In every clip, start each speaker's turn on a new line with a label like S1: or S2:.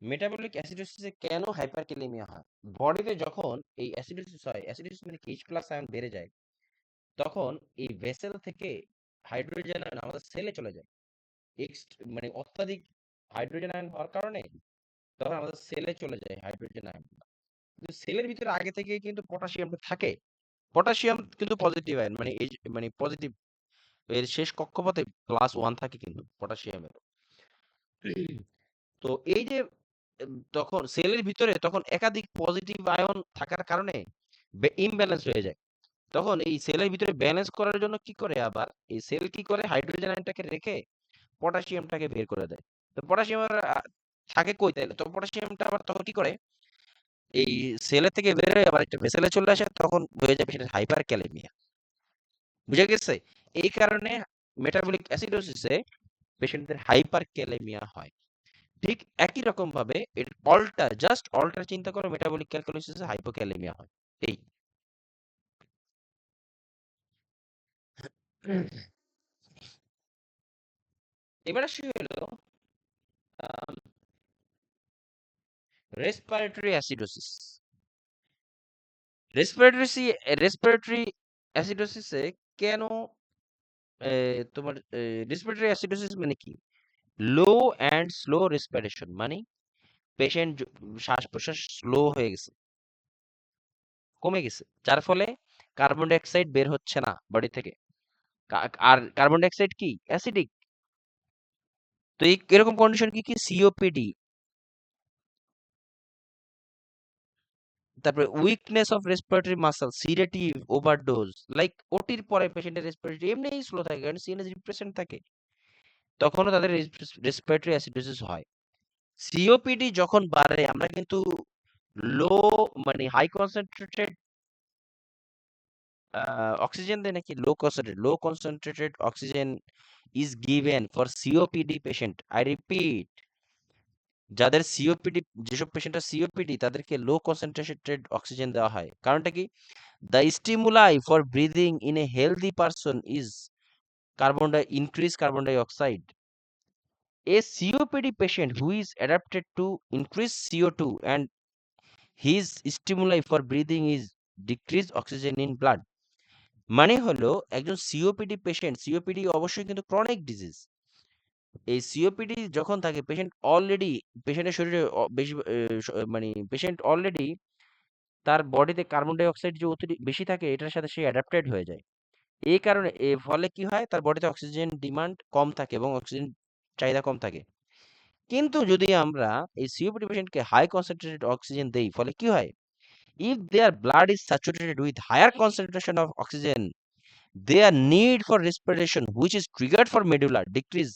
S1: Metabolic অ্যাসিডোসিসে কেন hyperkalaemia হয়? বডিতে যখন এই অ্যাসিডোসিস হয়, অ্যাসিডোসিস মানে কি, H+ আয়ন বেড়ে যায়, তখন এই ভেসেল থেকে হাইড্রোজেন আয়ন আমাদের সেলে চলে যায়। মানে অত্যাধিক হাইড্রোজেন আয়ন হওয়ার কারণে তখন আমাদের সেলে চলে যায় হাইড্রোজেন আয়ন। কিন্তু সেলের ভিতরে আগে থেকে কিন্তু পটাশিয়ামটা থাকে। পটাশিয়াম কিন্তু পজিটিভ আয়ন, মানে এই মানে পজিটিভ, এর শেষ কক্ষপথে +1 থাকে কিন্তু পটাশিয়ামের। তো এই যে তখন সেলের ভিতরে তখন একাধিক পজিটিভ আয়ন থাকার কারণে ইমব্যালেন্স হয়ে যায়। তখন এই সেলের ভিতরে ব্যালেন্স করার জন্য কি করে, আবার এই সেল কি করে, হাইড্রোজেন আয়নটাকে রেখে পটাশিয়ামটাকে বের করে দেয়। তো পটাশিয়াম থাকে কই তাইলে? তো পটাশিয়ামটা আবার তখন কি করে, এই সেলের থেকে বের হয়ে আবার একটা ভেসেলে চলে আসে, তখন হয়ে যাবে সেটা হাইপার ক্যালেমিয়া। বুঝা গেছে? এই কারণে মেটাবলিক অ্যাসিডোসিসে পেশেন্টদের হাইপার ক্যালেমিয়া হয়। ঠিক একই রকম ভাবে এর জাস্ট অল্টার চিন্তা করো, মেটাবলিক ক্যালকুলাসিসে হাইপোক্যালেমিয়া হয়। এই এবার আসি হলো রেসপিরেটরি অ্যাসিডোসিস। রেসপিরেটরি রেসপিরেটরি অ্যাসিডোসিসে কেন তোমার রেসপিরেটরি অ্যাসিডোসিস মানে কি? লো অ্যান্ড স্লো রেসপিরেশন, মানে পেশেন্ট শ্বাস প্রশ্বাস স্লো হয়ে গেছে, কমে গেছে, যার ফলে কার্বন ডাই অক্সাইড বের হচ্ছে না বডি থেকে। আর কার্বন ডাই অক্সাইড কি অ্যাসিডিক। তো এই এরকম কন্ডিশন কি কি, সিওপিডি, তারপরে weakness of respiratory muscle, sedative overdose, like ওটির পরে পেশেন্টের রেসপিরেটরি এমনিই স্লো থাকে কারণ সিএনএস রিপ্রেসেন্ট থাকে, তখনও তাদের রেসপিরেটরি অ্যাসিডোসিস হয়। সিওপিডি যখন বাড়ে, আমরা কিন্তু লো মানে হাই কনসেন্ট্রেটেড অক্সিজেন দেয় নাকি low concentrated oxygen is given for COPD patient. I repeat, যাদের সিওপিডি, যেসব পেশেন্টের সিওপিডি তাদেরকে লো কনসেন্ট্রেটেড অক্সিজেন দেওয়া হয়। কারণটা কি? The stimuli for breathing in a healthy person is increase carbon dioxide. A COPD patient who is adapted to increase CO2 and his stimuli for breathing is decrease oxygen in blood. মানে হলো একজন COPD patient, COPD অবশ্যই কিন্তু chronic disease. এই COPD যখন থাকে পেশেন্টের শরীরে বেশি মানে পেশেন্ট অলরেডি তার বডিতে কার্বন ডাই অক্সাইড যে অতিরিক্ত বেশি থাকে, এটার সাথে সে অ্যাডাপ্টেড হয়ে যায়। এই কারণে ফলে কি হয়, তার বডিতে অক্সিজেন ডিমান্ড কম থাকে এবং অক্সিজেন চাহিদা কম থাকে। কিন্তু যদি আমরা এই সিওপিডি পেশেন্টকে হাই কনসেন্ট্রেটেড অক্সিজেন দেই, ফলে কি হয়, if there blood is saturated with higher concentration of oxygen, there need for respiration which is triggered for medullary decrease.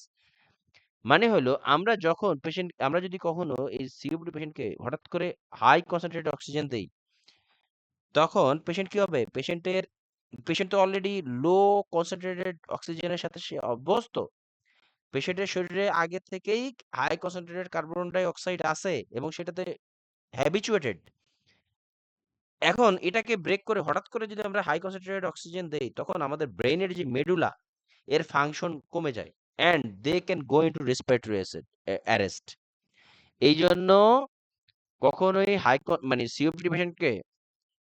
S1: মানে হলো আমরা যদি কখনো এই সিওপিডি পেশেন্টকে হঠাৎ করে হাই কনসেন্ট্রেটেড অক্সিজেন দেই, তখন পেশেন্ট কি হবে, পেশেন্ট তো অলরেডি লো কনসেন্ট্রেটেড অক্সিজেনের সাথে সে অভ্যস্ত। পেশেন্টের শরীরে আগে থেকেই হাই কনসেন্ট্রেটেড কার্বন ডাই অক্সাইড আছে এবং সেটাতে হ্যাবিচুয়েটেড। এখন এটাকে ব্রেক করে হঠাৎ করে যদি আমরা হাই কনসেন্ট্রেটেড অক্সিজেন দেই, তখন আমাদের ব্রেইনের যে মেডুলা, এর ফাংশন কমে যায় and they can go into respiratory arrest. এই জন্য কখনোই মানে সিওপিডি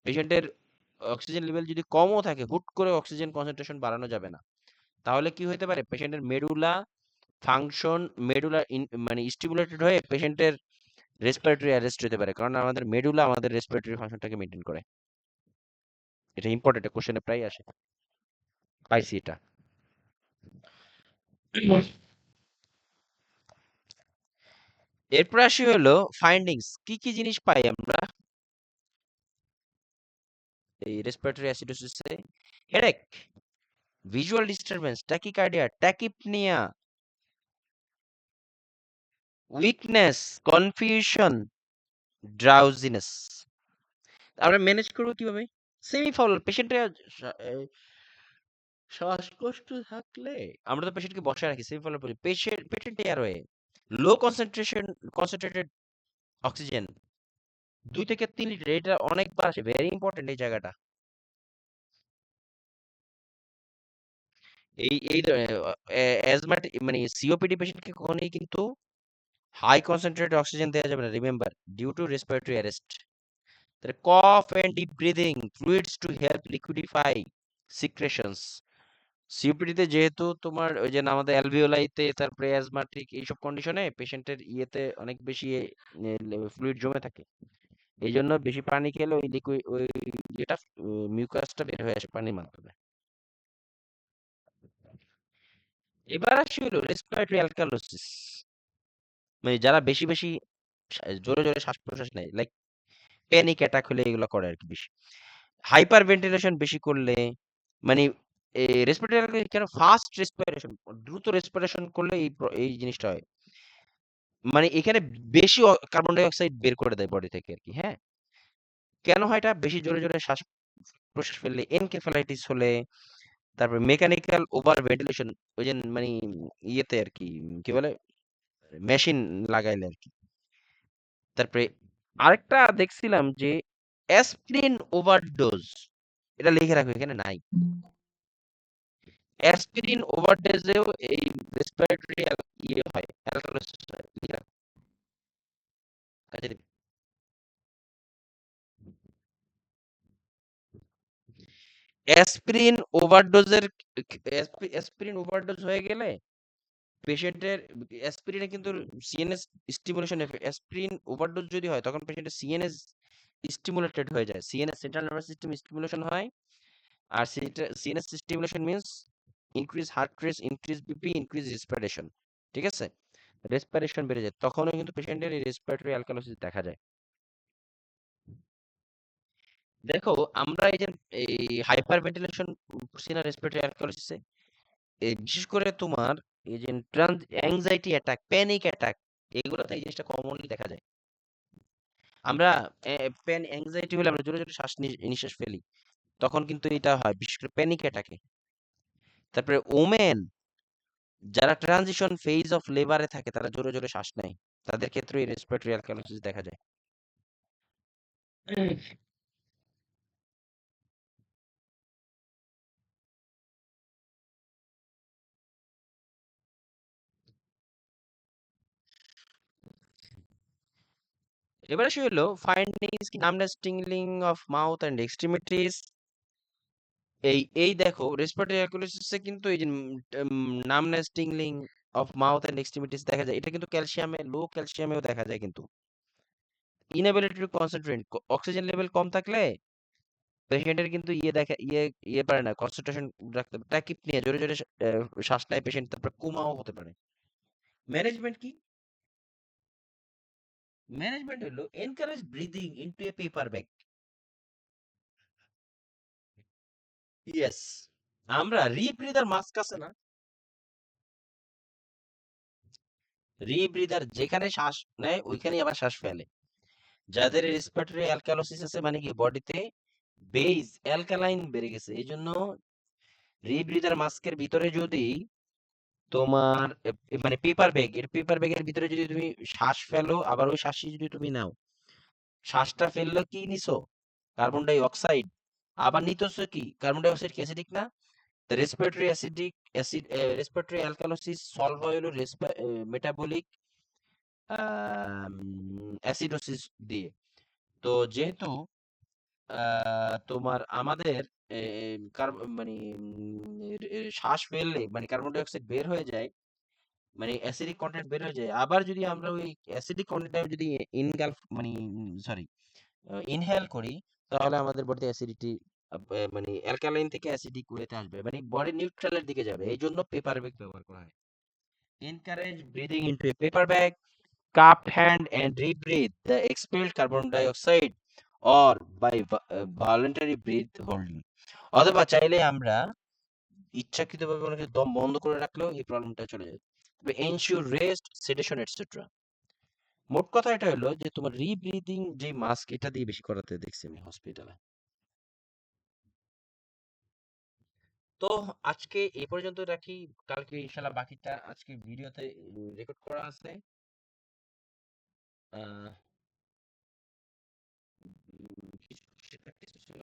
S1: পেশেন্টের অক্সিজেন লেভেল যদি কমও থাকে, হুট করে অক্সিজেন কনসেন্ট্রেশন বাড়ানো যাবে না। তাহলে কি হতে পারে, পেশেন্টের ফাংশন মেডুলা মানে স্টিমুলেটেড হয়ে পেশেন্টের রেসপিরেটরি অ্যারেস্ট হতে পারে, কারণ আমাদের মেডুলা আমাদের রেসপিরেটরি ফাংশনটাকে মেনটেন করে। এটা ইম্পর্টেন্ট, কোশ্চেনে প্রায় আসে, পাইছি এটা। এরপর আসি হলো ফাইন্ডিংস, কি কি জিনিস পাই আমরা এই রেসপিরেটরি অ্যাসিডোসিসে? Headache, visual disturbance, tachycardia, tachypnoea, weakness, confusion, drowsiness. আমরা ম্যানেজ করবো কিভাবে? সেমিফাউলার পেশেন্টের শ্বাসকষ্ট থাকলে আমরা তো পেশেন্টকে বসায় রাখি, সেমিফাউলার বলি, পেশেন্ট এয়ারওয়ে, লো কনসেন্ট্রেটেড অক্সিজেন 2 থেকে 3 লিটার, এটা অনেকবার আসে, ভেরি ইম্পর্টেন্ট এই জায়গাটা। এই এই অ্যাজমাটিক মানে সিওপিডি পেশেন্টকে কখনোই কিন্তু হাই কনসেন্ট্রেটেড অক্সিজেন দেওয়া যাবে না, remember, due to respiratory arrest. তাহলে cough and deep breathing fluids to help liquidify secretions. সিওপিডিতে যেহেতু তোমার ওই যে আমাদের অ্যালভিওলাইতে, তারপরে অ্যাজমাটিক এইসব কন্ডিশনে পেশেন্টের ইয়েতে অনেক বেশি ফ্লুইড জমে থাকে, এই জন্য বেশি পানি খেলে ওই লিকুইড ওই যেটা মিউকাসটা বের হয়ে আসে পানির মাধ্যমে। এবার আসি হলো রেসপিরেটরি অ্যালকালোসিস, মানে যারা বেশি বেশি জোরে জোরে শ্বাস প্রশ্বাস নেয়, লাইক প্যানিক অ্যাটাক হলে এগুলো করে আর কি বেশি। হাইপার ভেন্টিলেশন বেশি করলে, মানে রেসপিরেটরি কেন ফাস্ট রেসপিরেশন, দ্রুত রেসপিরেশন করলে এই জিনিসটা হয়, মানে এখানে বেশি কার্বন ডাই অক্সাইড বের করে দেয় বডি থেকে আর কি। হ্যাঁ, কেন হয় এটা? বেশি জোরে জোরে শ্বাস প্রশ্বাস ফেললে, এনকেফালাইটিস হলে, তারপর মেকানিক্যাল ওভার ভেন্টিলেশন, ওই যে মানে ইয়েতে আর কি, কি বলে, মেশিন লাগাইলে আর কি। তারপরে আরেকটা দেখছিলাম যে অ্যাসপ্রিন ওভারডোজ, এটা লিখে রাখো, এখানে নাই। অ্যাসপিরিন ওভারডোজেও এই রেসপিরেটরি ইয়ে হয়, অ্যালকালোসিস হয়, লিখে রাখো, কাজে দিবে। অ্যাসপিরিন ওভারডোজের, অ্যাসপিরিন ওভারডোজ হয়ে গেলে পেশেন্টের, অ্যাসপিরিনে কিন্তু সিএনএস স্টিমুলেশন, অ্যাসপিরিন ওভারডোজ যদি হয় তখন পেশেন্টের সিএনএস স্টিমুলেটেড হয়ে যায়, CNS central nervous system stimulation হয়। আর CNS stimulation means increase heart rate, increase BP, increase respiration, ঠিক আছে? রেসপিরেশন বেড়ে যায়, তখনও কিন্তু পেশেন্টের এই রেসপিরেটরি অ্যালকালোসিস দেখা যায়। দেখো, আমরা এই যে এই হাইপার ভেন্টিলেশন করছি না রেসপিরেটরি অ্যালকালোসিসে, এই বিশেষ করে তোমার এই যে অ্যাংজাইটি অ্যাটাক, প্যানিক অ্যাটাক, এগুলোতে এই জিনিসটা কমনলি দেখা যায়। আমরা অ্যাংজাইটি হলে আমরা জোরে জোরে শ্বাস নিঃশ্বাস ফেলি, তখন কিন্তু এটা হয় বিশেষ করে প্যানিক অ্যাটাকে। তারপরে ওমেন যারা ট্রানজিশন ফেজ অফ লেবারে থাকে, তারা জোরে জোরে শ্বাস নেয়, তাদের ক্ষেত্রে এই রেসপিরেটরি অ্যালকালোসিস দেখা যায়। এবার আসে হলো ফাইন্ডিংস কি, numbness, tingling of mouth and extremities. এই দেখো রেসপিরেটরি অ্যালকালোসিসে কিন্তু এই যে numbness, tingling of mouth and extremities দেখা যায়, এটা কিন্তু ক্যালসিয়ামে, লো ক্যালসিয়ামেও দেখা যায় কিন্তু। Inability to concentrate, oxygen level কম থাকলে পেশেন্টের কিন্তু ইয়ে দেখা ইয়ে ইয়ে পারে না কনসেন্ট্রেশন রাখতে, ট্যাকিপ নিয়ে জোরে জোরে শ্বাস নেয় পেশেন্ট, তারপর কোমাও হতে পারে। ম্যানেজমেন্ট কি? ম্যানেজমেন্ট হলো encourage breathing into a paper bag. Yes, আমরা রিব্রিদার মাস্ক আছে না, রিব্রিদার যেখানে শ্বাস নেয় ওইখানেই আবার শ্বাস ফেলে। যাদের রেসপিরেটরি অ্যালকালোসিস আছে, মানে কি বডিতে বেজ অ্যালকালাইন বেড়ে গেছে, এই জন্য রিব্রিদার মাস্কের ভিতরে যদি তোমার মানে পেপার ব্যাগ, এর পেপার ব্যাগের ভিতরে যদি তুমি শ্বাস ফেলো, আবার ওই শ্বাসই যদি তুমি নাও, শ্বাসটা ফেললো কি নিছো? কার্বন ডাই অক্সাইড। আবার নিতেছো কি? কার্বন ডাই অক্সাইড কি অ্যাসিডিক না? Respiratory acidic acid, respiratory alkalosis solve হয় হলো মেটাবলিক অ্যাসিডোসিস দিয়ে। তো যেহেতু তোমার আমাদের মানে শ্বাস ফেললে মানে কার্বন ডাই অক্সাইড বের হয়ে যায়, মানে অ্যাসিডিক কন্টেন্ট বের হয়ে যায়, আবার যদি আমরা ওই অ্যাসিডিক কন্টেন্ট যদি ইনগালফ মানে সরি ইনহেল করি, তাহলে আমাদের বডিতে অ্যাসিডিটি মানে অ্যালকালাইন থেকে অ্যাসিডিক ওয়েতে আসবে, মানে বডি নিউট্রালের দিকে যাবে, এই জন্য পেপার ব্যাগ ব্যবহার করা হয়। Encourage breathing into a paper bag, cupped hand and rebreathe the expelled carbon dioxide or by voluntary breath holding, অথবা চাইলে আমরা ইচ্ছাকৃতভাবে অনেকে দম বন্ধ করে রাখলেও এই প্রবলেমটা চলে যায়। তবে এনশিওর রেস্ট, সেডেশন এটসেট্রা। মোট কথা এটা হলো যে তোমার রিব্রিদিং যে মাস্ক, এটা দিয়ে বেশি করাতে দেখছি আমি হসপিটালে। তো আজকে এই পর্যন্ত রাখি, কালকে ইনশাল্লাহ বাকিটা আজকে ভিডিওতে রেকর্ড করা আছে। আহ কিছু কিছু practice ছিল,